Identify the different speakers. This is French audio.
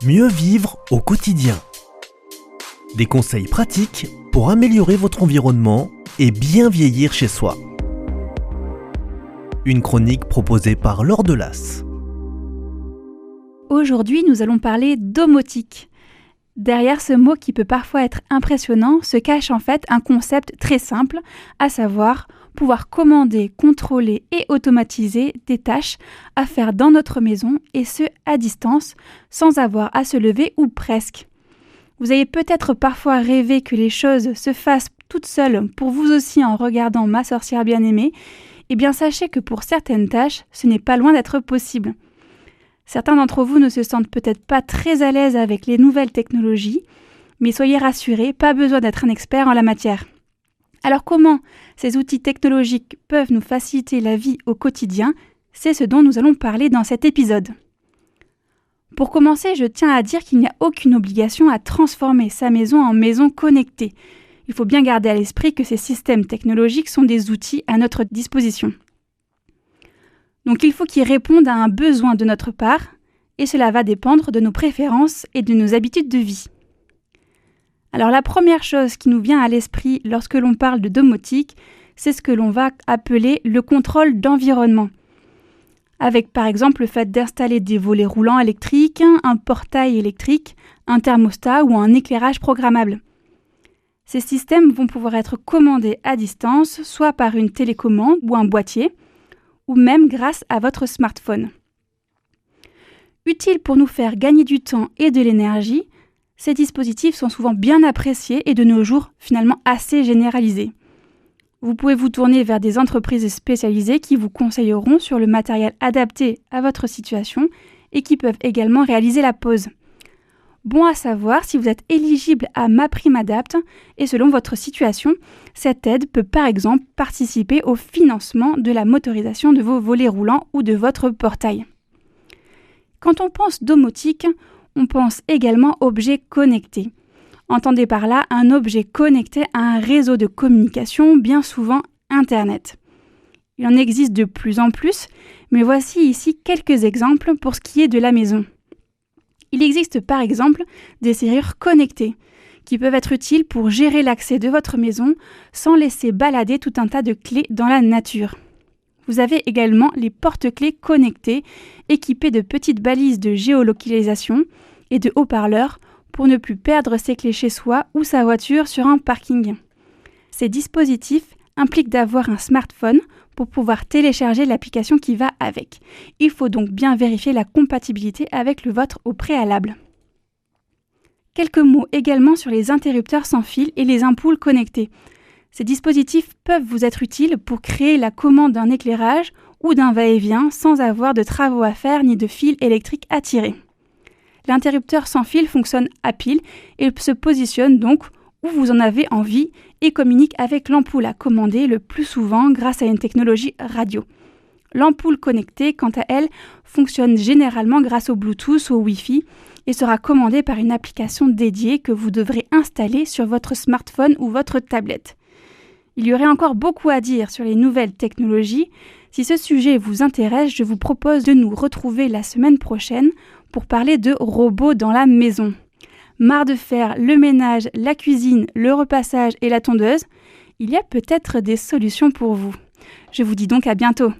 Speaker 1: Mieux vivre au quotidien. Des conseils pratiques pour améliorer votre environnement et bien vieillir chez soi. Une chronique proposée par Laure Delas.
Speaker 2: Aujourd'hui, nous allons parler domotique. Derrière ce mot qui peut parfois être impressionnant se cache en fait un concept très simple, à savoir pouvoir commander, contrôler et automatiser des tâches à faire dans notre maison et ce à distance sans avoir à se lever ou presque. Vous avez peut-être parfois rêvé que les choses se fassent toutes seules pour vous aussi en regardant Ma sorcière bien-aimée. Eh bien sachez que pour certaines tâches, ce n'est pas loin d'être possible. Certains d'entre vous ne se sentent peut-être pas très à l'aise avec les nouvelles technologies, mais soyez rassurés, pas besoin d'être un expert en la matière. Alors comment ces outils technologiques peuvent nous faciliter la vie au quotidien? C'est ce dont nous allons parler dans cet épisode. Pour commencer, je tiens à dire qu'il n'y a aucune obligation à transformer sa maison en maison connectée. Il faut bien garder à l'esprit que ces systèmes technologiques sont des outils à notre disposition. Donc il faut qu'ils répondent à un besoin de notre part, et cela va dépendre de nos préférences et de nos habitudes de vie. Alors la première chose qui nous vient à l'esprit lorsque l'on parle de domotique, c'est ce que l'on va appeler le contrôle d'environnement. Avec par exemple le fait d'installer des volets roulants électriques, un portail électrique, un thermostat ou un éclairage programmable. Ces systèmes vont pouvoir être commandés à distance, soit par une télécommande ou un boîtier, ou même grâce à votre smartphone. Utiles pour nous faire gagner du temps et de l'énergie, ces dispositifs sont souvent bien appréciés et de nos jours finalement assez généralisés. Vous pouvez vous tourner vers des entreprises spécialisées qui vous conseilleront sur le matériel adapté à votre situation et qui peuvent également réaliser la pause. Bon à savoir, si vous êtes éligible à MaPrimeAdapt et selon votre situation, cette aide peut par exemple participer au financement de la motorisation de vos volets roulants ou de votre portail. Quand on pense domotique, on pense également objet connecté. Entendez par là un objet connecté à un réseau de communication, bien souvent Internet. Il en existe de plus en plus, mais voici ici quelques exemples pour ce qui est de la maison. Il existe par exemple des serrures connectées qui peuvent être utiles pour gérer l'accès de votre maison sans laisser balader tout un tas de clés dans la nature. Vous avez également les porte-clés connectés équipés de petites balises de géolocalisation et de haut-parleurs pour ne plus perdre ses clés chez soi ou sa voiture sur un parking. Ces dispositifs impliquent d'avoir un smartphone pour pouvoir télécharger l'application qui va avec. Il faut donc bien vérifier la compatibilité avec le vôtre au préalable. Quelques mots également sur les interrupteurs sans fil et les ampoules connectées. Ces dispositifs peuvent vous être utiles pour créer la commande d'un éclairage ou d'un va-et-vient sans avoir de travaux à faire ni de fil électrique à tirer. L'interrupteur sans fil fonctionne à pile et se positionne donc où vous en avez envie et communique avec l'ampoule à commander le plus souvent grâce à une technologie radio. L'ampoule connectée, quant à elle, fonctionne généralement grâce au Bluetooth ou au Wi-Fi et sera commandée par une application dédiée que vous devrez installer sur votre smartphone ou votre tablette. Il y aurait encore beaucoup à dire sur les nouvelles technologies. Si ce sujet vous intéresse, je vous propose de nous retrouver la semaine prochaine pour parler de robots dans la maison. Marre de faire le ménage, la cuisine, le repassage et la tondeuse? Il y a peut-être des solutions pour vous. Je vous dis donc à bientôt.